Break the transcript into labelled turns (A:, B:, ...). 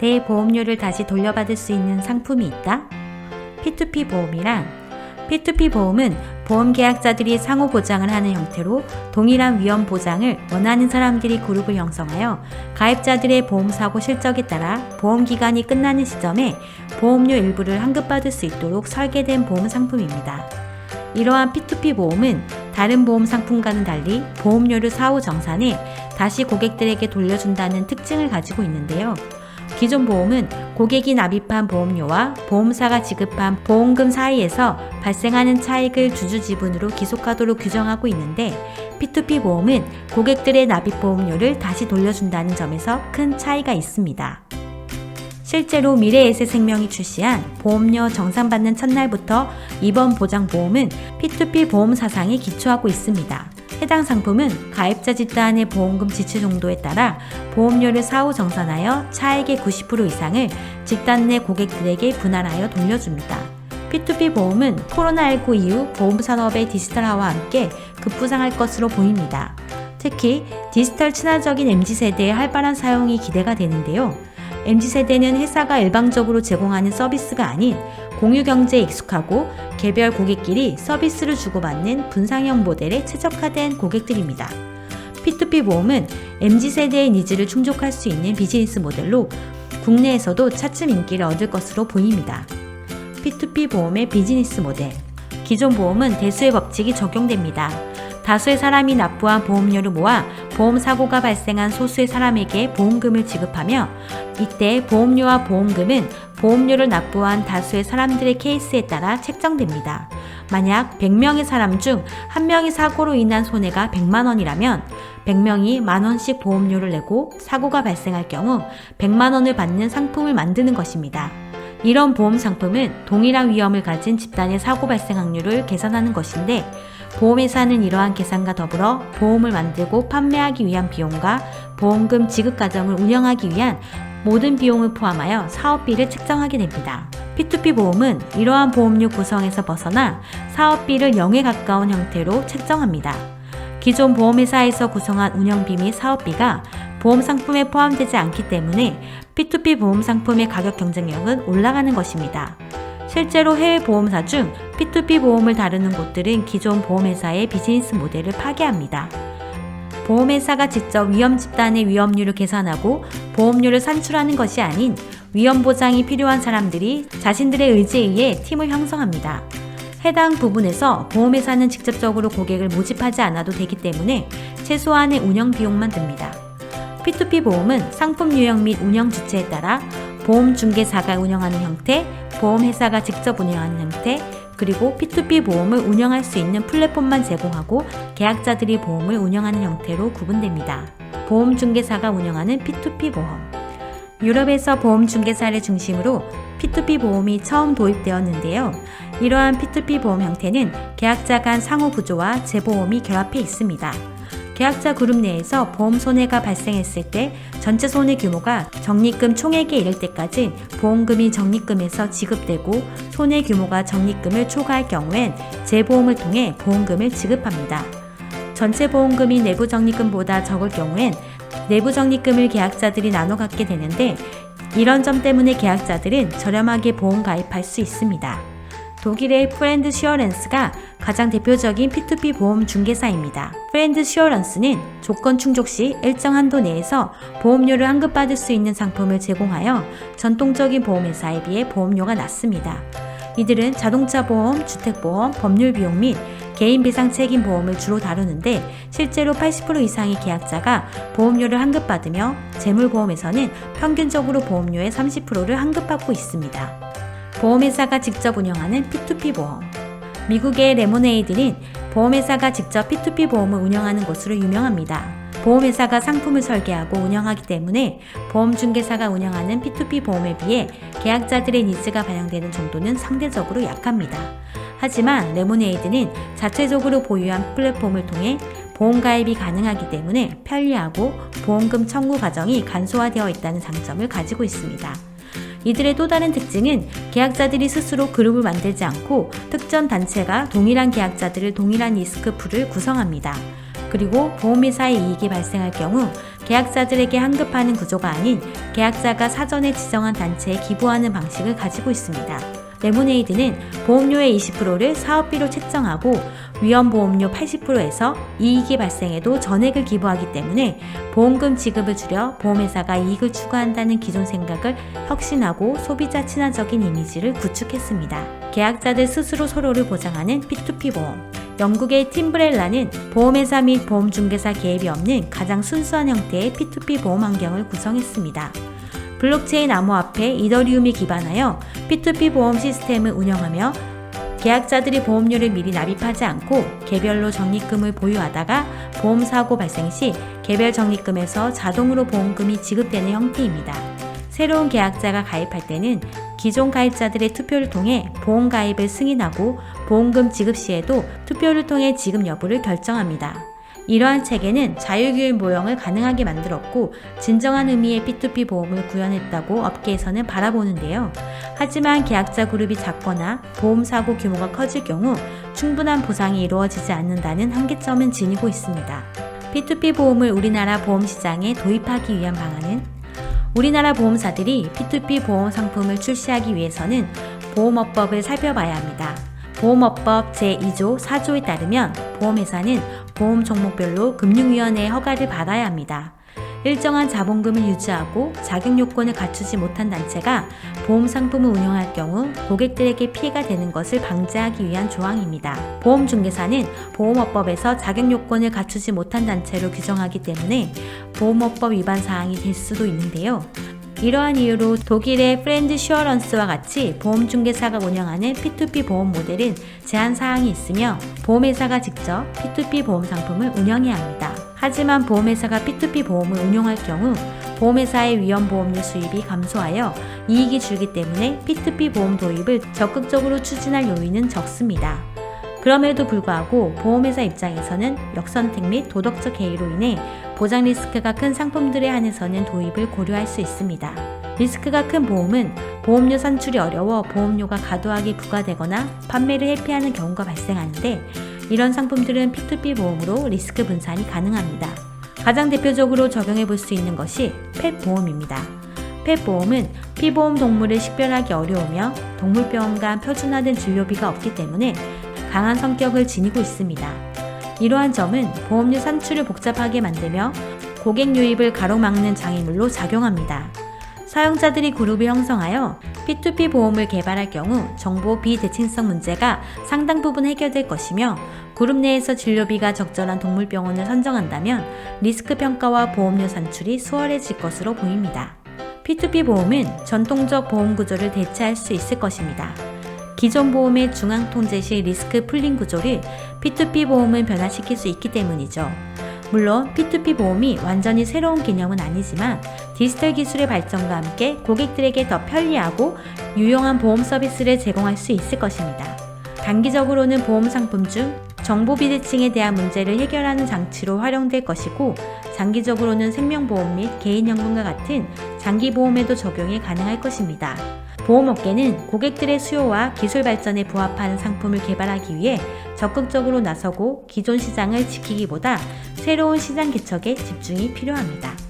A: 내 보험료를 다시 돌려받을 수 있는 상품이 있다? P2P 보험이란 P2P 보험은 보험 계약자들이 상호 보장을 하는 형태로 동일한 위험 보장을 원하는 사람들이 그룹을 형성하여 가입자들의 보험사고 실적에 따라 보험 기간이 끝나는 시점에 보험료 일부를 환급받을 수 있도록 설계된 보험 상품입니다. 이러한 P2P 보험은 다른 보험 상품과는 달리 보험료를 사후 정산해 다시 고객들에게 돌려준다는 특징을 가지고 있는데요. 기존 보험은 고객이 납입한 보험료와 보험사가 지급한 보험금 사이에서 발생하는 차익을 주주 지분으로 기속하도록 규정하고 있는데 P2P 보험은 고객들의 납입 보험료를 다시 돌려준다는 점에서 큰 차이가 있습니다. 실제로 미래에셋생명이 출시한 보험료 정산받는 첫날부터 입원 보장보험은 P2P 보험 사상에 기초하고 있습니다. 해당 상품은 가입자 집단의 보험금 지출 정도에 따라 보험료를 사후 정산하여 차액의 90% 이상을 집단 내 고객들에게 분할하여 돌려줍니다. P2P 보험은 코로나19 이후 보험산업의 디지털화와 함께 급부상할 것으로 보입니다. 특히 디지털 친화적인 MZ세대의 활발한 사용이 기대가 되는데요. MZ세대는 회사가 일방적으로 제공하는 서비스가 아닌 공유경제에 익숙하고 개별 고객끼리 서비스를 주고받는 분상형 모델에 최적화된 고객들입니다. P2P 보험은 MZ세대의 니즈를 충족할 수 있는 비즈니스 모델로 국내에서도 차츰 인기를 얻을 것으로 보입니다. P2P 보험의 비즈니스 모델. 기존 보험은 대수의 법칙이 적용됩니다. 다수의 사람이 납부한 보험료를 모아 보험사고가 발생한 소수의 사람에게 보험금을 지급하며 이때 보험료와 보험금은 보험료를 납부한 다수의 사람들의 케이스에 따라 책정됩니다. 만약 100명의 사람 중 1명이 사고로 인한 손해가 100만 원이라면 100명이 만 원씩 보험료를 내고 사고가 발생할 경우 100만 원을 받는 상품을 만드는 것입니다. 이런 보험 상품은 동일한 위험을 가진 집단의 사고 발생 확률을 계산하는 것인데 보험회사는 이러한 계산과 더불어 보험을 만들고 판매하기 위한 비용과 보험금 지급 과정을 운영하기 위한 모든 비용을 포함하여 사업비를 책정하게 됩니다. P2P 보험은 이러한 보험료 구성에서 벗어나 사업비를 0에 가까운 형태로 책정합니다. 기존 보험회사에서 구성한 운영비 및 사업비가 보험 상품에 포함되지 않기 때문에 P2P 보험 상품의 가격 경쟁력은 올라가는 것입니다. 실제로 해외 보험사 중 P2P 보험을 다루는 곳들은 기존 보험회사의 비즈니스 모델을 파괴합니다. 보험회사가 직접 위험 집단의 위험률을 계산하고 보험료를 산출하는 것이 아닌 위험 보장이 필요한 사람들이 자신들의 의지에 의해 팀을 형성합니다. 해당 부분에서 보험회사는 직접적으로 고객을 모집하지 않아도 되기 때문에 최소한의 운영 비용만 듭니다. P2P 보험은 상품 유형 및 운영 주체에 따라 보험중개사가 운영하는 형태, 보험회사가 직접 운영하는 형태, 그리고 P2P 보험을 운영할 수 있는 플랫폼만 제공하고 계약자들이 보험을 운영하는 형태로 구분됩니다. 보험중개사가 운영하는 P2P 보험. 유럽에서 보험중개사를 중심으로 P2P 보험이 처음 도입되었는데요. 이러한 P2P 보험 형태는 계약자 간 상호 구조와 재보험이 결합해 있습니다. 계약자 그룹 내에서 보험 손해가 발생했을 때 전체 손해 규모가 적립금 총액에 이를 때까지 보험금이 적립금에서 지급되고 손해 규모가 적립금을 초과할 경우엔 재보험을 통해 보험금을 지급합니다. 전체 보험금이 내부 적립금보다 적을 경우엔 내부 적립금을 계약자들이 나눠 갖게 되는데 이런 점 때문에 계약자들은 저렴하게 보험 가입할 수 있습니다. 독일의 프렌드 슈어런스가 가장 대표적인 P2P 보험 중개사입니다. 프렌드 슈어런스는 조건 충족 시 일정 한도 내에서 보험료를 환급받을 수 있는 상품을 제공하여 전통적인 보험회사에 비해 보험료가 낮습니다. 이들은 자동차 보험, 주택보험, 법률 비용 및 개인 배상 책임 보험을 주로 다루는데 실제로 80% 이상의 계약자가 보험료를 환급받으며 재물보험에서는 평균적으로 보험료의 30%를 환급받고 있습니다. 보험회사가 직접 운영하는 P2P 보험. 미국의 레모네이드는 보험회사가 직접 P2P 보험을 운영하는 곳으로 유명합니다. 보험회사가 상품을 설계하고 운영하기 때문에 보험중개사가 운영하는 P2P 보험에 비해 계약자들의 니즈가 반영되는 정도는 상대적으로 약합니다. 하지만 레모네이드는 자체적으로 보유한 플랫폼을 통해 보험 가입이 가능하기 때문에 편리하고 보험금 청구 과정이 간소화되어 있다는 장점을 가지고 있습니다. 이들의 또 다른 특징은 계약자들이 스스로 그룹을 만들지 않고 특정 단체가 동일한 계약자들을 동일한 리스크 풀을 구성합니다. 그리고 보험회사의 이익이 발생할 경우 계약자들에게 환급하는 구조가 아닌 계약자가 사전에 지정한 단체에 기부하는 방식을 가지고 있습니다. 레모네이드는 보험료의 20%를 사업비로 책정하고 위험보험료 80%에서 이익이 발생해도 전액을 기부하기 때문에 보험금 지급을 줄여 보험회사가 이익을 추구한다는 기존 생각을 혁신하고 소비자 친화적인 이미지를 구축했습니다. 계약자들 스스로 서로를 보장하는 P2P 보험. 영국의 팀브렐라는 보험회사 및 보험중개사 개입이 없는 가장 순수한 형태의 P2P 보험 환경을 구성했습니다. 블록체인 암호화폐 이더리움이 기반하여 P2P 보험 시스템을 운영하며 계약자들이 보험료를 미리 납입하지 않고 개별로 적립금을 보유하다가 보험사고 발생 시 개별 적립금에서 자동으로 보험금이 지급되는 형태입니다. 새로운 계약자가 가입할 때는 기존 가입자들의 투표를 통해 보험 가입을 승인하고 보험금 지급 시에도 투표를 통해 지급 여부를 결정합니다. 이러한 체계는 자율규율 모형을 가능하게 만들었고 진정한 의미의 P2P 보험을 구현했다고 업계에서는 바라보는데요. 하지만 계약자 그룹이 작거나 보험사고 규모가 커질 경우 충분한 보상이 이루어지지 않는다는 한계점은 지니고 있습니다. P2P 보험을 우리나라 보험시장에 도입하기 위한 방안은 우리나라 보험사들이 P2P 보험 상품을 출시하기 위해서는 보험업법을 살펴봐야 합니다. 보험업법 제2조 4조에 따르면 보험회사는 보험 종목별로 금융위원회의 허가를 받아야 합니다. 일정한 자본금을 유지하고 자격 요건을 갖추지 못한 단체가 보험 상품을 운영할 경우 고객들에게 피해가 되는 것을 방지하기 위한 조항입니다. 보험중개사는 보험업법에서 자격 요건을 갖추지 못한 단체로 규정하기 때문에 보험업법 위반 사항이 될 수도 있는데요. 이러한 이유로 독일의 프렌드 슈어런스와 같이 보험중개사가 운영하는 P2P 보험 모델은 제한사항이 있으며 보험회사가 직접 P2P 보험 상품을 운영해야 합니다. 하지만 보험회사가 P2P 보험을 운용할 경우 보험회사의 위험보험료 수입이 감소하여 이익이 줄기 때문에 P2P 보험 도입을 적극적으로 추진할 요인은 적습니다. 그럼에도 불구하고 보험회사 입장에서는 역선택 및 도덕적 해이로 인해 보장 리스크가 큰 상품들에 한해서는 도입을 고려할 수 있습니다. 리스크가 큰 보험은 보험료 산출이 어려워 보험료가 과도하게 부과되거나 판매를 회피하는 경우가 발생하는데 이런 상품들은 P2P 보험으로 리스크 분산이 가능합니다. 가장 대표적으로 적용해 볼 수 있는 것이 펫보험입니다. 펫보험은 피보험 동물을 식별하기 어려우며 동물병원과 표준화된 진료비가 없기 때문에 강한 성격을 지니고 있습니다. 이러한 점은 보험료 산출을 복잡하게 만들며 고객 유입을 가로막는 장애물로 작용합니다. 사용자들이 그룹을 형성하여 P2P 보험을 개발할 경우 정보 비대칭성 문제가 상당 부분 해결될 것이며 그룹 내에서 진료비가 적절한 동물병원을 선정한다면 리스크 평가와 보험료 산출이 수월해질 것으로 보입니다. P2P 보험은 전통적 보험 구조를 대체할 수 있을 것입니다. 기존 보험의 중앙 통제 시 리스크 풀링 구조를 P2P 보험은 변화시킬 수 있기 때문이죠. 물론 P2P 보험이 완전히 새로운 개념은 아니지만 디지털 기술의 발전과 함께 고객들에게 더 편리하고 유용한 보험 서비스를 제공할 수 있을 것입니다. 단기적으로는 보험 상품 중 정보 비대칭에 대한 문제를 해결하는 장치로 활용될 것이고 장기적으로는 생명보험 및 개인연금과 같은 장기보험에도 적용이 가능할 것입니다. 보험업계는 고객들의 수요와 기술 발전에 부합하는 상품을 개발하기 위해 적극적으로 나서고 기존 시장을 지키기보다 새로운 시장 개척에 집중이 필요합니다.